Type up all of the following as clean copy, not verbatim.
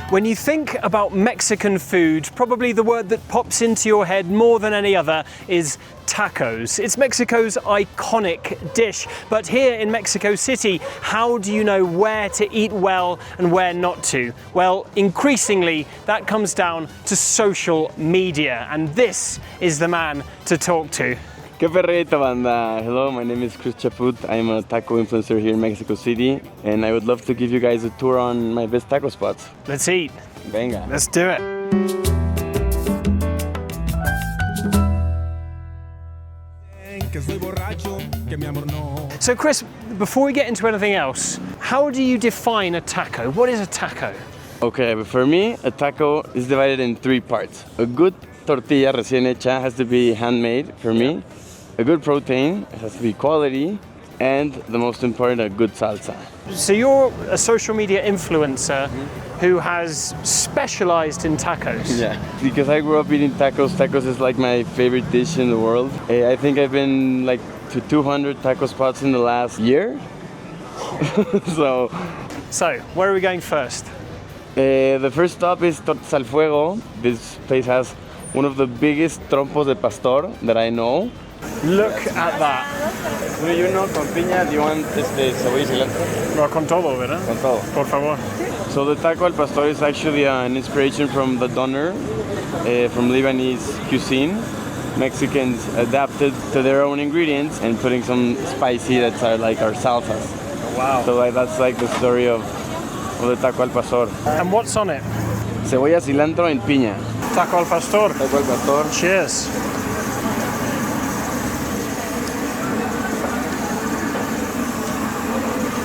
When you think about Mexican food, probably the word that pops into your head more than any other is tacos. It's Mexico's iconic dish, but here in Mexico City, how do you know where to eat well and where not to? Well, increasingly, that comes down to social media, and this is the man to talk to. ¿Qué perrito, banda? Hello, my name is Chris Chaput. I'm a taco influencer here in Mexico City, and I would love to give you guys a tour on my best taco spots. Let's eat. Venga. Let's do it. So Chris, before we get into anything else, how do you define a taco? What is a taco? Okay, but for me, a taco is divided in three parts. A good tortilla recién hecha has to be handmade for me. A good protein, it has to be quality, and the most important, a good salsa. So you're a social media influencer who has specialized in tacos. Yeah, because I grew up eating tacos. Tacos is like my favorite dish in the world. I think I've been like to 200 taco spots in the last year. So, where are we going first? The first stop is Tortas al Fuego. This place has one of the biggest trompos de pastor that I know. Look at that. Do you know con piña? Do you want cebolla y cilantro? No, con todo, ¿verdad? Con todo. Por favor. So the taco al pastor is actually an inspiration from the doner, from Lebanese cuisine. Mexicans adapted to their own ingredients and putting some spicy that's like our salsas. Wow. So that's like the story of the taco al pastor. And what's on it? Cebolla, cilantro, and piña. Taco al pastor. Taco al pastor. Cheers.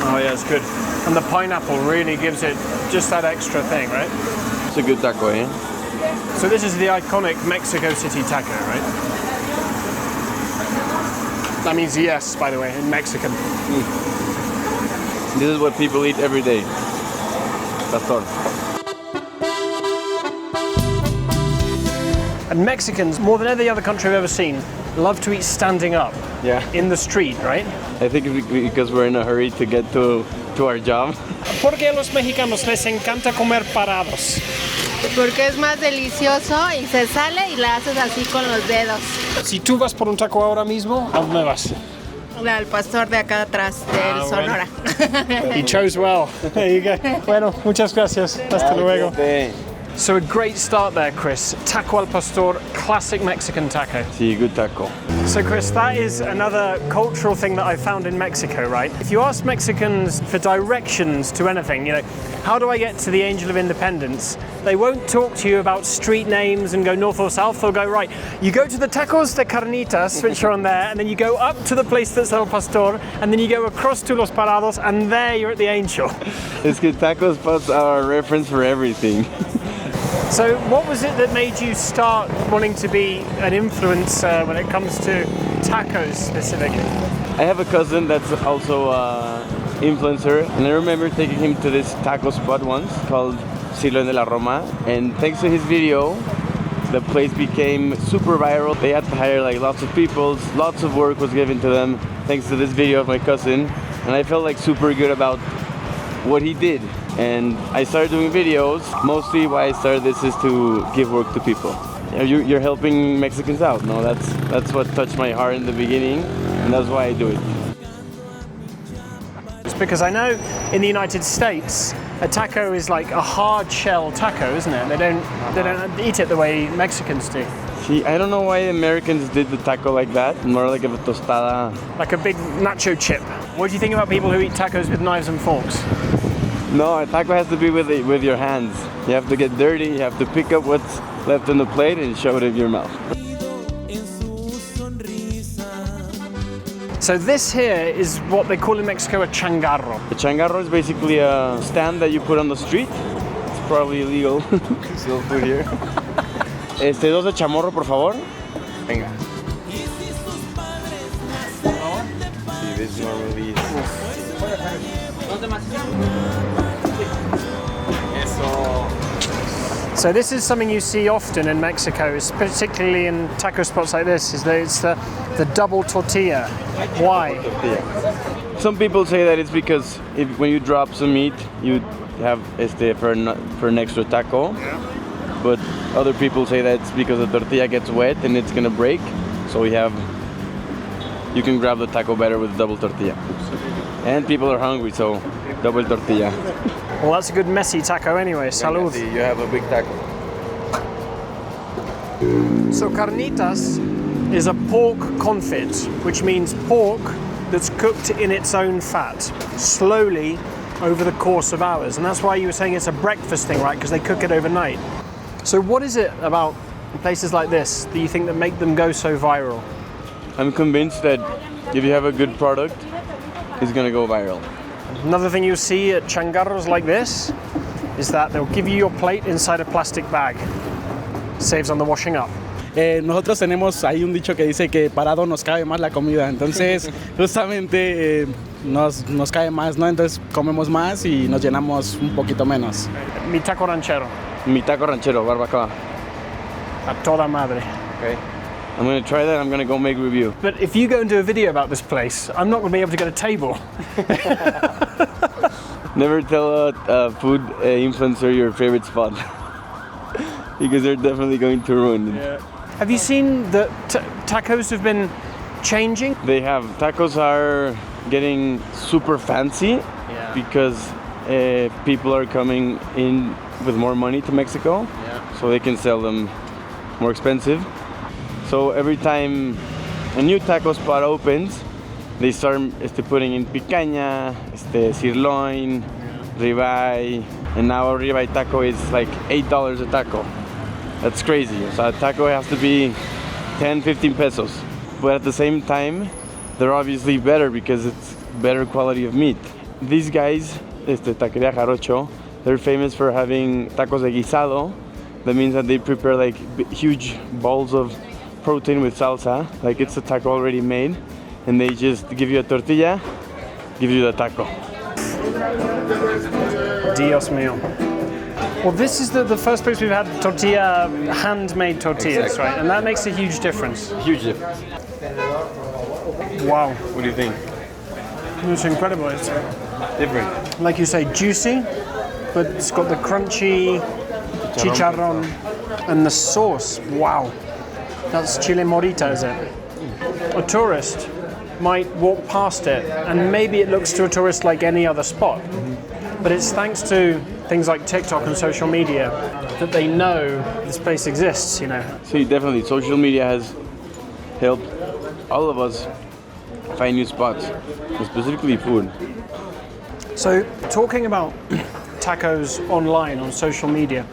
Oh yeah, it's good. And the pineapple really gives it just that extra thing, right? It's a good taco, eh? So this is the iconic Mexico City taco, right? That means yes, by the way, in Mexican. This is what people eat every day. Pastor. And Mexicans, more than any other country I've ever seen, love to eat standing up. Yeah. In the street, right? I think because we're in a hurry to get to our job. ¿Por qué a los mexicanos les encanta comer parados? Porque es más delicioso y se sale y la haces así con los dedos. Si tú vas por un taco ahora mismo, ¿a dónde vas? Al pastor de acá atrás, del Sonora. Bueno. He chose well. There you go. Bueno, muchas gracias. Hasta luego. So a great start there, Chris. Taco al pastor, classic Mexican taco. Sí, good taco. So Chris, that is another cultural thing that I found in Mexico, right? If you ask Mexicans for directions to anything, how do I get to the Angel of Independence? They won't talk to you about street names and go north or south. They'll go, right, you go to the tacos de carnitas, which are on there, and then you go up to the place that's El Pastor, and then you go across to Los Parados, and there you're at the Angel. Es que taco spots are a reference for everything. So what was it that made you start wanting to be an influencer when it comes to tacos specifically? I have a cousin that's also an influencer, and I remember taking him to this taco spot once called Silo de la Roma, and thanks to his video, the place became super viral. They had to hire like lots of people, lots of work was given to them thanks to this video of my cousin, and I felt like super good about what he did. And I started doing videos. Mostly why I started this is to give work to people. You're helping Mexicans out. No, that's what touched my heart in the beginning, and that's why I do it. It's because I know in the United States a taco is like a hard shell taco, isn't it? They don't eat it the way Mexicans do. See, I don't know why Americans did the taco like that. More like a tostada. Like a big nacho chip. What do you think about people who eat tacos with knives and forks? No, a taco has to be with your hands. You have to get dirty, you have to pick up what's left on the plate and shove it in your mouth. So this here is what they call in Mexico a changarro. A changarro is basically a stand that you put on the street. It's probably illegal. Still food here. Dos de chamorro, por favor. Venga. See, this normally is... So this is something you see often in Mexico, particularly in taco spots like this, is that it's the double tortilla. Why? Some people say that it's because when you drop some meat, you have for an extra taco. Yeah. But other people say that's because the tortilla gets wet and it's gonna break. So you can grab the taco better with double tortilla. And people are hungry, so double tortilla. Well, that's a good messy taco anyway. Salud. You have a big taco. So carnitas is a pork confit, which means pork that's cooked in its own fat, slowly over the course of hours. And that's why you were saying it's a breakfast thing, right? Because they cook it overnight. So what is it about places like this that you think that make them go so viral? I'm convinced that if you have a good product, it's gonna go viral. Another thing you see at changarros like this is that they'll give you your plate inside a plastic bag. Saves on the washing up. Nosotros tenemos ahí un dicho que dice que parado nos cabe más la comida, entonces justamente nos cabe más, ¿no? Entonces comemos más y nos llenamos un poquito menos. Mi taco ranchero. Mi taco ranchero, barbacoa. A toda madre. Okay. I'm gonna try that. I'm gonna go make a review. But if you go and do a video about this place, I'm not gonna be able to get a table. Never tell a food influencer your favorite spot. Because they're definitely going to ruin it. Yeah. Have you seen that tacos have been changing? They have. Tacos are getting super fancy because people are coming in with more money to Mexico, so they can sell them more expensive. So every time a new taco spot opens, they start putting in picaña, sirloin, ribeye, and now a ribeye taco is like $8 a taco. That's crazy. So a taco has to be 10, 15 pesos. But at the same time, they're obviously better because it's better quality of meat. These guys, Taqueria Jarocho, they're famous for having tacos de guisado. That means that they prepare like huge balls of protein with salsa, like it's a taco already made, and they just give you a tortilla, give you the taco. Dios mío. Well, this is the first place we've had tortilla, handmade tortillas, exactly. Right? And that makes a huge difference. Huge difference. Wow. What do you think? It's incredible. It's different. Like you say, juicy, but it's got the crunchy chicharron and the sauce. Wow. That's chile morita, is it? A tourist might walk past it and maybe it looks to a tourist like any other spot. But it's thanks to things like TikTok and social media that they know this place exists, you know. See, definitely, social media has helped all of us find new spots, specifically food. So, talking about tacos online on social media,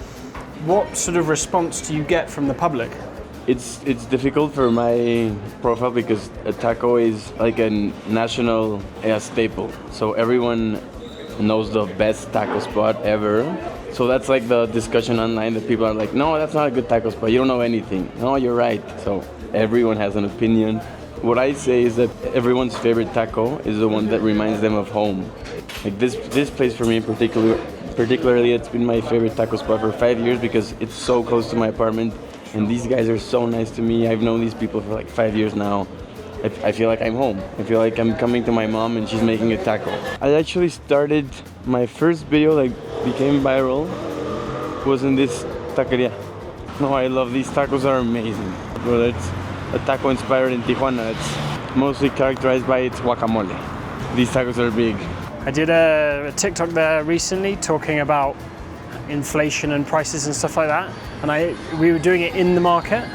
what sort of response do you get from the public? It's difficult for my profile because a taco is like a national staple. So everyone knows the best taco spot ever. So that's like the discussion online that people are like, no, that's not a good taco spot. You don't know anything. No, you're right. So everyone has an opinion. What I say is that everyone's favorite taco is the one that reminds them of home. Like this place for me in particularly, it's been my favorite taco spot for 5 years because it's so close to my apartment. And these guys are so nice to me. I've known these people for like 5 years now. I feel like I'm home. I feel like I'm coming to my mom and she's making a taco. I actually started, my first video that became viral was in this taqueria. No, I love these tacos, are amazing. But it's a taco inspired in Tijuana. It's mostly characterized by its guacamole. These tacos are big. I did a TikTok there recently talking about inflation and prices and stuff like that. And we were doing it in the market.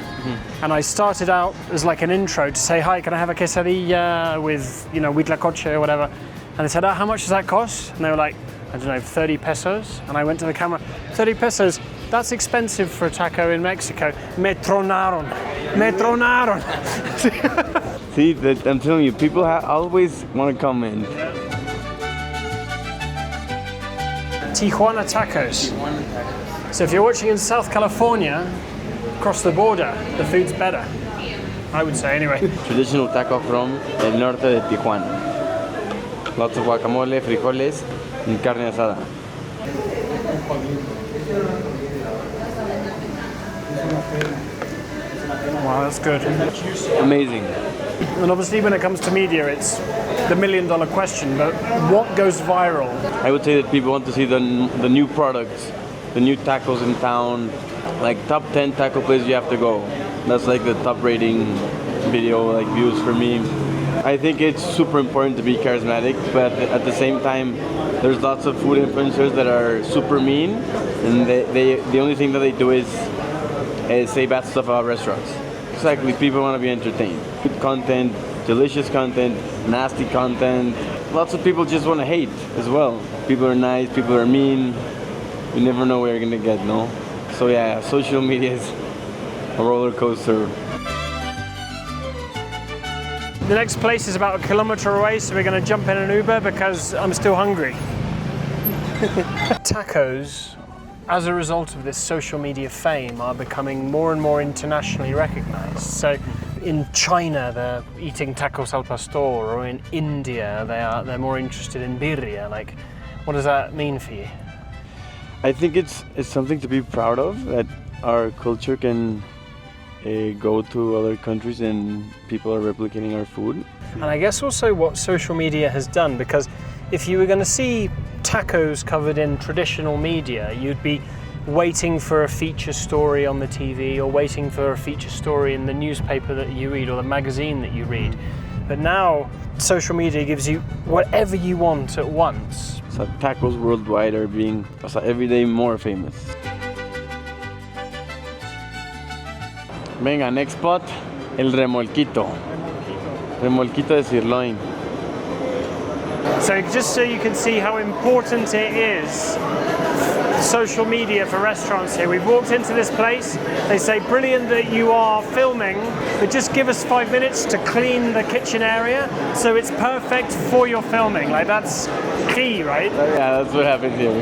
And I started out as like an intro to say, hi, can I have a quesadilla with, huitlacoche or whatever? And they said, oh, how much does that cost? And they were like, I don't know, 30 pesos. And I went to the camera, 30 pesos, that's expensive for a taco in Mexico. Me tronaron. See, I'm telling you, people always want to comment. Tijuana tacos. So if you're watching in South California, across the border, the food's better. I would say anyway. Traditional taco from el norte de Tijuana. Lots of guacamole, frijoles, and carne asada. Wow, that's good. Amazing. And obviously when it comes to media, it's the million-dollar question, but what goes viral? I would say that people want to see the new products, the new tacos in town, like top 10 taco places you have to go. That's like the top rating video like views for me. I think it's super important to be charismatic, but at the same time, there's lots of food influencers that are super mean, and the only thing that they do is say bad stuff about restaurants. Exactly, people want to be entertained. Good content, delicious content, nasty content. Lots of people just want to hate as well. People are nice, people are mean. You never know where you're gonna get, no? So yeah, social media is a roller coaster. The next place is about 1 kilometer away, so we're going to jump in an Uber because I'm still hungry. Tacos, as a result of this social media fame, are becoming more and more internationally recognized. So in China, they're eating tacos al pastor, or in India, they're more interested in birria. Like, what does that mean for you? I think it's something to be proud of, that our culture can go to other countries and people are replicating our food. And I guess also what social media has done, because if you were going to see tacos covered in traditional media, you'd be waiting for a feature story on the TV or waiting for a feature story in the newspaper that you read or the magazine that you read. But now social media gives you whatever you want at once. So tacos worldwide are being every day more famous. Venga, next spot, el remolquito. Remolquito de sirloin. So just so you can see how important it is, social media for restaurants here. We've walked into this place, they say, brilliant that you are filming, but just give us 5 minutes to clean the kitchen area, so it's perfect for your filming. Like, that's key, right? Yeah, that's what happens here.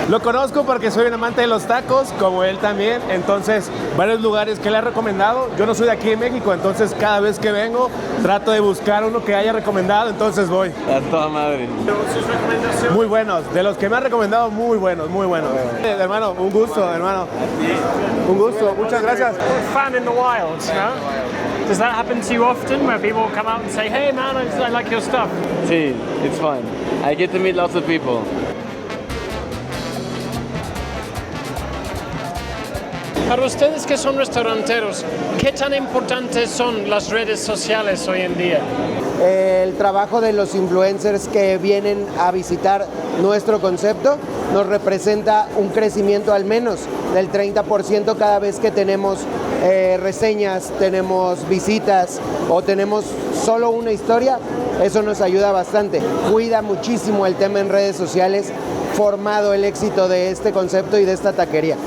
Lo conozco porque soy un amante de los tacos, como él también, entonces varios lugares que le ha recomendado. Yo no soy de aquí de México, entonces cada vez que vengo trato de buscar uno que haya recomendado, entonces voy. A toda madre. ¿Sus recomendaciones? Muy buenos, de los que me ha recomendado, muy buenos, muy buenos. Hermano, un gusto, hermano. Un gusto, muchas gracias. Fan in the wild, no? Does that happen to you often, where people come out and say, hey man, I like your stuff? Sí, it's fun. I get to meet lots of people. Para ustedes que son restauranteros, ¿qué tan importantes son las redes sociales hoy en día? El trabajo de los influencers que vienen a visitar nuestro concepto nos representa un crecimiento al menos del 30% cada vez que tenemos reseñas, tenemos visitas o tenemos solo una historia. Eso nos ayuda bastante. Cuida muchísimo el tema en redes sociales, formado el éxito de este concepto y de esta taquería.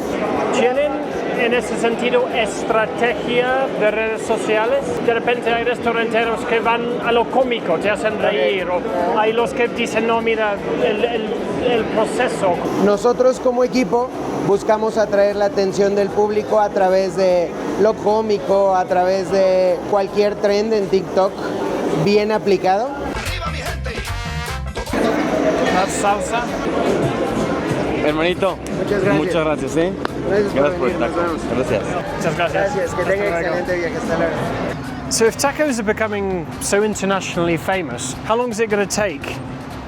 ¿Tienen en ese sentido estrategia de redes sociales? De repente hay restauranteros que van a lo cómico, te hacen reír, o hay los que dicen, no, mira, el proceso. Nosotros como equipo buscamos atraer la atención del público a través de lo cómico, a través de cualquier trend en TikTok bien aplicado. ¿Más salsa? Hermanito, muchas gracias, ¿eh? Gracias por el taco. Gracias. Muchas gracias. Gracias, que tenga excelente viaje. Hasta luego. So if tacos are becoming so internationally famous, how long is it going to take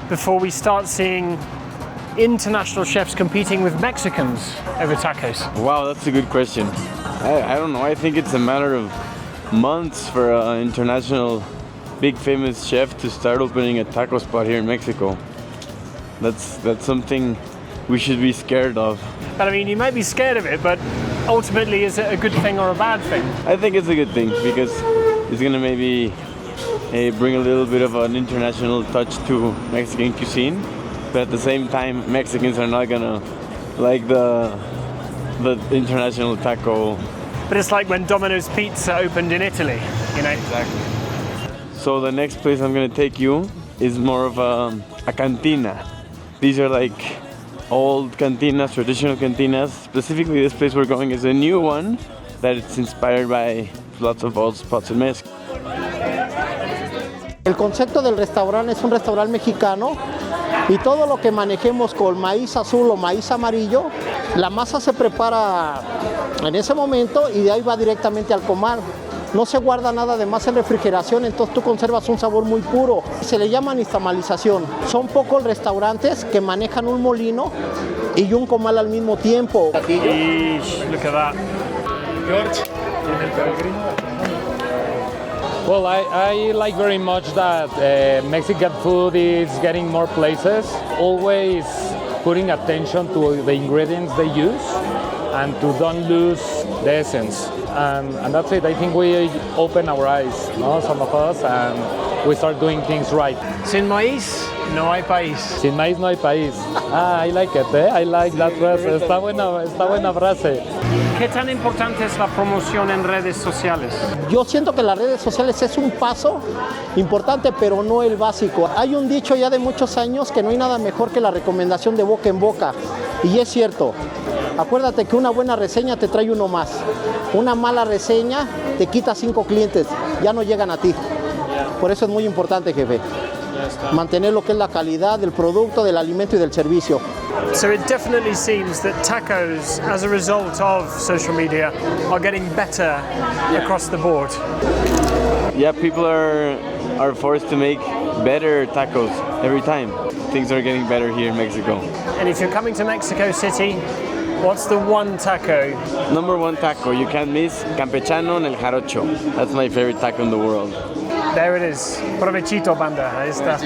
before we start seeing international chefs competing with Mexicans over tacos? Wow, that's a good question. I don't know. I think it's a matter of months for an international big famous chef to start opening a taco spot here in Mexico. That's something we should be scared of. But I mean, you might be scared of it, but ultimately, is it a good thing or a bad thing? I think it's a good thing because it's gonna maybe bring a little bit of an international touch to Mexican cuisine, but at the same time, Mexicans are not gonna like the international taco. But it's like when Domino's Pizza opened in Italy, you know? Exactly. So the next place I'm gonna take you is more of a cantina. These are like old cantinas, traditional cantinas. Specifically, this place we're going is a new one that it's inspired by lots of old spots in Mexico. El concepto del restaurante es un restaurante mexicano y todo lo que manejemos con maíz azul o maíz amarillo, la masa se prepara en ese momento y de ahí va directamente al comal. No se guarda nada de más en refrigeración, entonces tú conservas un sabor muy puro. Se le llama nixtamalización. Son pocos restaurantes que manejan un molino y un comal al mismo tiempo. Yeesh, look at that. Well, I like very much that Mexican food is getting more places, always putting attention to the ingredients they use and to don't lose the essence. And that's it. I think we open our eyes, no? Some of us, and we start doing things right. Sin maíz, no hay país. Sin maíz no hay país. Ah, I like it, I like that phrase. Está buena frase. ¿Qué tan importante es la promoción en redes sociales? Yo siento que las redes sociales es un paso importante, pero no el básico. Hay un dicho ya de muchos años que no hay nada mejor que la recomendación de boca en boca. Y es cierto. Acuérdate que una buena reseña te trae uno más. Una mala reseña te quita 5 clientes. Ya no llegan a ti. Por eso es muy importante, jefe. Mantener lo que es la calidad del producto, del alimento y del servicio. So it definitely seems that tacos, as a result of social media, are getting better across the board. Yeah, people are forced to make better tacos every time. Things are getting better here in Mexico. And if you're coming to Mexico City, what's the one taco? Number one taco you can't miss, campechano en el jarocho. That's my favorite taco in the world. There it is. Provechito, banda. Ahí está.